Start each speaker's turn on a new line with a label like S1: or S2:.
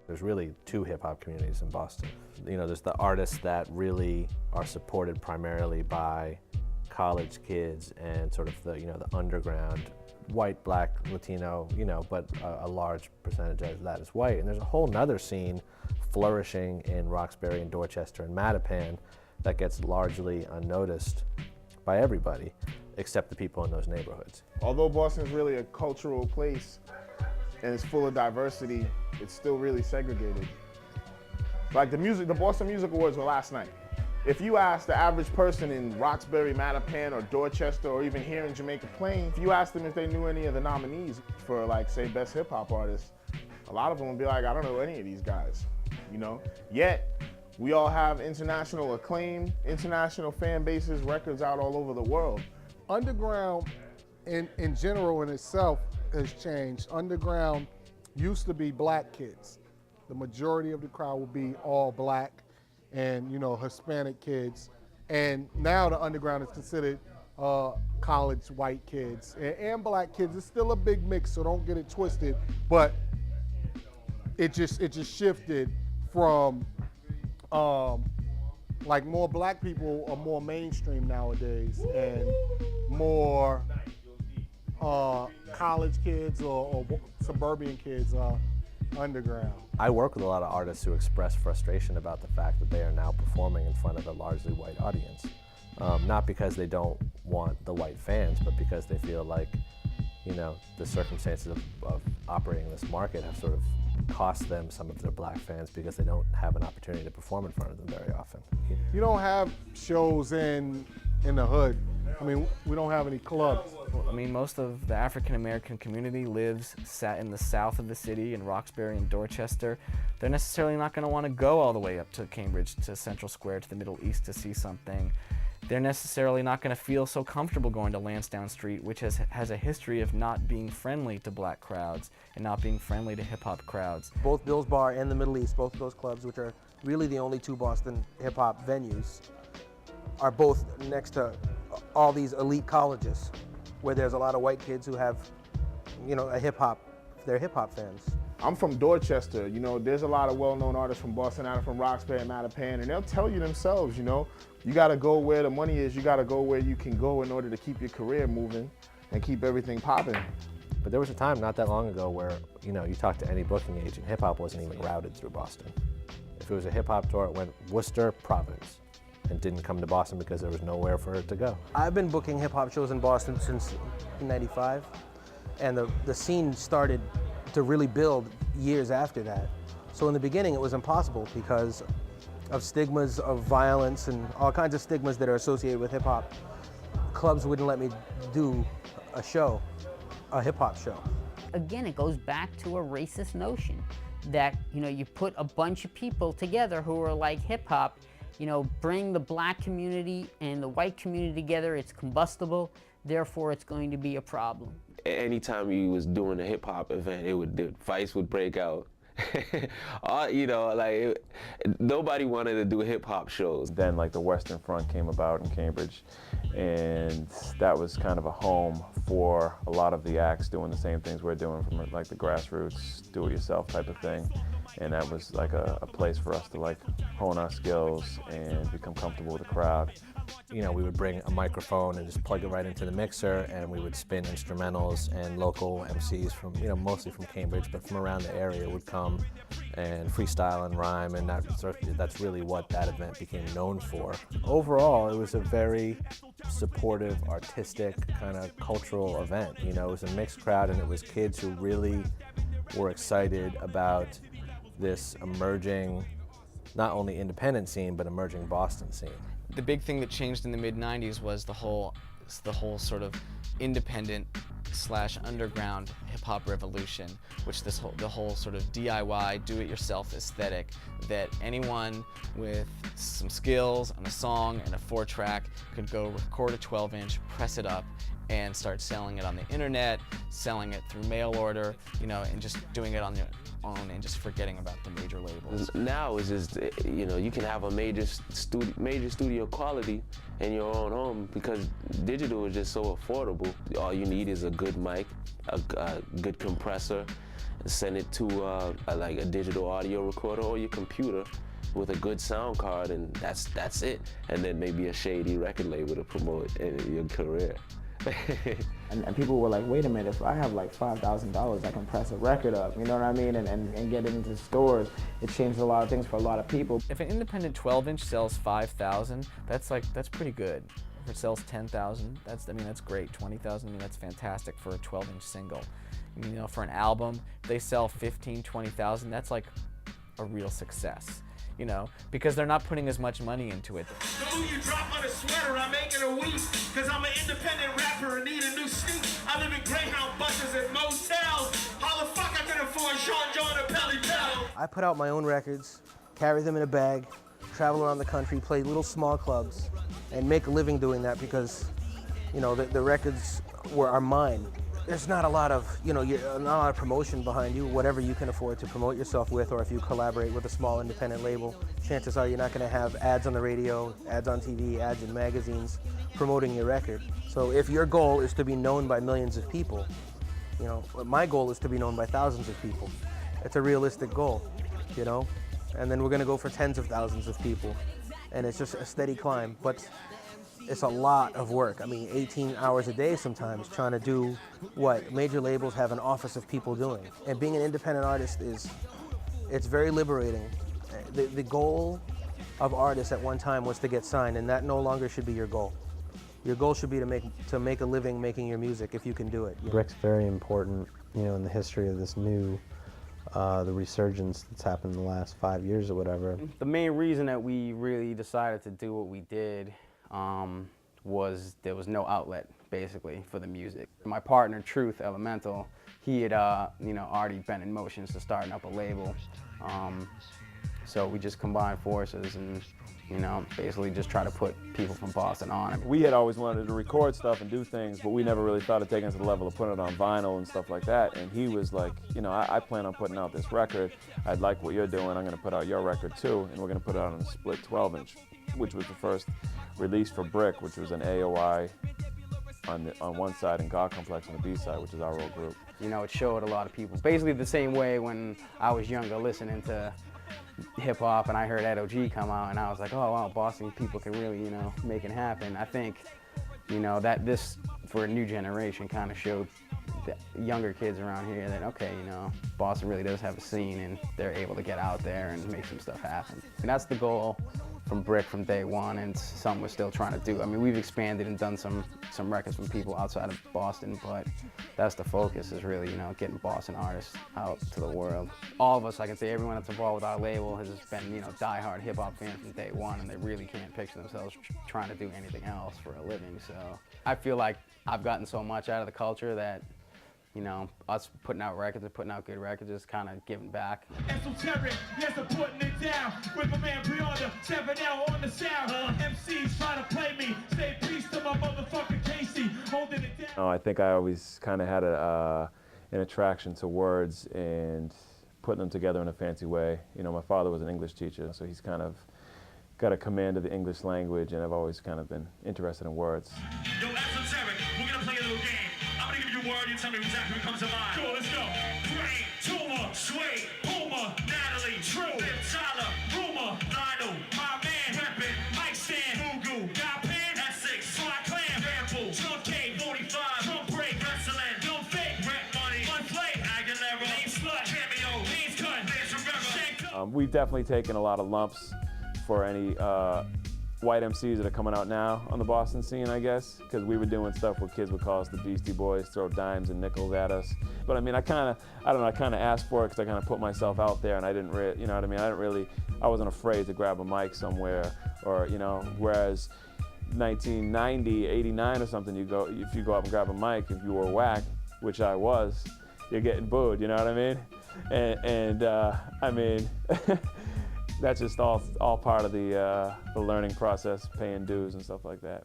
S1: There's really two hip-hop communities in Boston. There's the artists that really are supported primarily by college kids and sort of the underground, white, black, Latino, but a large percentage of that is white. And there's a whole nother scene flourishing in Roxbury and Dorchester and Mattapan that gets largely unnoticed by everybody except the people in those neighborhoods.
S2: Although Boston's really a cultural place and it's full of diversity, it's still really segregated. Like the Boston Music Awards were last night. If you ask the average person in Roxbury, Mattapan, or Dorchester, or even here in Jamaica Plain, if you ask them if they knew any of the nominees for, like, say, Best Hip Hop Artist, a lot of them would be like, I don't know any of these guys, Yet, we all have international acclaim, international fan bases, records out all over the world.
S3: Underground, in general, in itself, has changed. Underground used to be black kids. The majority of the crowd would be all black and Hispanic kids. And now the underground is considered college white kids and black kids. It's still a big mix, so don't get it twisted. But it just shifted from like more black people are more mainstream nowadays, and more college kids or suburban kids are underground.
S1: I work with a lot of artists who express frustration about the fact that they are now performing in front of a largely white audience. Not because they don't want the white fans, but because they feel like, the circumstances of operating this market have sort of cost them some of their black fans because they don't have an opportunity to perform in front of them very often.
S3: You don't have shows in the hood. I mean, we don't have any clubs.
S4: I mean, most of the African American community lives in the south of the city, in Roxbury and Dorchester. They're necessarily not going to want to go all the way up to Cambridge, to Central Square, to the Middle East to see something. They're necessarily not going to feel so comfortable going to Lansdowne Street, which has a history of not being friendly to black crowds and not being friendly to hip-hop crowds.
S5: Both Bill's Bar and the Middle East, both of those clubs, which are really the only two Boston hip-hop venues, are both next to all these elite colleges where there's a lot of white kids who have, they're hip-hop fans.
S2: I'm from Dorchester, there's a lot of well-known artists from Boston out from Roxbury and Mattapan, and they'll tell you themselves, you gotta go where the money is, you gotta go where you can go in order to keep your career moving and keep everything popping.
S1: But there was a time not that long ago where, you talk to any booking agent, hip-hop wasn't even routed through Boston. If it was a hip-hop tour, it went Worcester, Providence, and didn't come to Boston because there was nowhere for it to go.
S5: I've been booking hip-hop shows in Boston since '95, and the scene started to really build years after that. So in the beginning it was impossible because of stigmas of violence and all kinds of stigmas that are associated with hip-hop. Clubs wouldn't let me do a hip-hop show.
S6: Again, it goes back to a racist notion that, you put a bunch of people together who are like hip-hop, bring the black community and the white community together, it's combustible, therefore it's going to be a problem.
S7: Anytime you was doing a hip hop event, the fights would break out. Nobody wanted to do hip hop shows.
S8: Then the Western Front came about in Cambridge, and that was kind of a home for a lot of the acts doing the same things we're doing, from the grassroots, do-it-yourself type of thing. And that was a place for us to hone our skills and become comfortable with the crowd.
S1: We would bring a microphone and just plug it right into the mixer, and we would spin instrumentals, and local MCs from, mostly from Cambridge, but from around the area would come and freestyle and rhyme, and that's really what that event became known for. Overall, it was a very supportive, artistic, kind of cultural event. It was a mixed crowd, and it was kids who really were excited about this emerging, not only independent scene, but emerging Boston scene.
S4: The big thing that changed in the mid-90s was the whole sort of independent / underground hip-hop revolution, which the whole sort of DIY, do-it-yourself aesthetic that anyone with some skills and a song and a 4-track could go record a 12-inch, press it up, and start selling it on the internet, selling it through mail order, and just doing it on your own and just forgetting about the major labels.
S7: Now it's just, you can have a major studio quality in your own home because digital is just so affordable. All you need is a good mic, a good compressor, send it to like a digital audio recorder or your computer with a good sound card, and that's it. And then maybe a shady record label to promote your career.
S9: And people were like, wait a minute, if I have like $5,000, I can press a record up, you know what I mean, and get it into stores. It changed a lot of things for a lot of people.
S4: If an independent 12-inch sells 5,000, that's pretty good. If it sells 10,000, that's great. 20,000, I mean, that's fantastic for a 12-inch single. You know, for an album, if they sell 15, 20,000, that's like a real success. You know, because they're not putting as much money into it.
S10: The move you drop on a sweater, I'm making a week, cause I'm an independent rapper and need a new sneak. I live in Greyhound buses and motels. How the fuck I can afford Sean John or Pelly Pell?
S5: I put out my own records, carry them in a bag, travel around the country, play little small clubs, and make a living doing that because, you know, the records are mine. There's not a lot of, not a lot of promotion behind you, whatever you can afford to promote yourself with, or if you collaborate with a small independent label, chances are you're not going to have ads on the radio, ads on TV, ads in magazines promoting your record. So if your goal is to be known by millions of people, my goal is to be known by thousands of people. It's a realistic goal, and then we're going to go for tens of thousands of people, and it's just a steady climb. But it's a lot of work. I mean, 18 hours a day sometimes trying to do what major labels have an office of people doing. And being an independent artist it's very liberating. The goal of artists at one time was to get signed, and that no longer should be your goal. Your goal should be to make a living making your music if you can do it.
S1: Brick's very important, in the history of this new, the resurgence that's happened in the last 5 years or whatever.
S11: The main reason that we really decided to do what we did was there was no outlet basically for the music. My partner, Truth Elemental, he had already been in motions to starting up a label, so we just combined forces and basically just try to put people from Boston on.
S8: We had always wanted to record stuff and do things, but we never really thought of taking it to the level of putting it on vinyl and stuff like that. And he was like, I plan on putting out this record. I'd like what you're doing. I'm going to put out your record too, and we're going to put it out on a split 12-inch, which was the first release for Brick, which was an AOI on one side and God Complex on the B side, which is our old group.
S11: It showed a lot of people. Basically the same way when I was younger listening to hip hop and I heard Ed O.G. come out and I was like, oh wow, Boston people can really, make it happen. I think, that this, for a new generation, kind of showed the younger kids around here that, okay, Boston really does have a scene and they're able to get out there and make some stuff happen. And that's the goal from Brick from day one, and something we're still trying to do. I mean, we've expanded and done some records from people outside of Boston, but that's the focus, is really, getting Boston artists out to the world. All of us, I can say, everyone that's involved with our label has been, diehard hip-hop fans from day one, and they really can't picture themselves trying to do anything else for a living. So I feel like I've gotten so much out of the culture that, us putting out records and putting out good records is kind of giving back.
S10: Esoteric, yes, I'm putting it down. With my man Brianda, 7L on the sound. MCs trying to play me. Say peace to my motherfucking Casey, holding it down.
S8: I think I always kind of had an attraction to words and putting them together in a fancy way. My father was an English teacher, so he's kind of got a command of the English language, and I've always kind of been interested in words.
S10: Yo, Esoteric, we're gonna play a little game. I'm gonna give you a word, you tell me exactly what comes to mind. Cool, let's go. Brain, Tuma, Sway, Puma, Natalie, True, Tyler, Rumor, Lionel, my man, Weapon, Mike Stand, Mugu, Got Pen, Essex, Fly Clan, Ramble, Trump K, 45, Trump Break, Wrestling, No Fake, Rap Money, One Play, Aguilera, Name Slut, Cameo, Names Cut, Names Forever,
S8: We've definitely taken a lot of lumps for any white MCs that are coming out now on the Boston scene, I guess, because we were doing stuff where kids would call us the Beastie Boys, throw dimes and nickels at us. But I mean, I kind of asked for it because I kind of put myself out there, and I didn't I wasn't afraid to grab a mic somewhere, or, whereas 1990, 89 or something, if you go up and grab a mic, if you were whack, which I was, you're getting booed, you know what I mean? And I mean, that's just all part of the learning process, paying dues and stuff like that.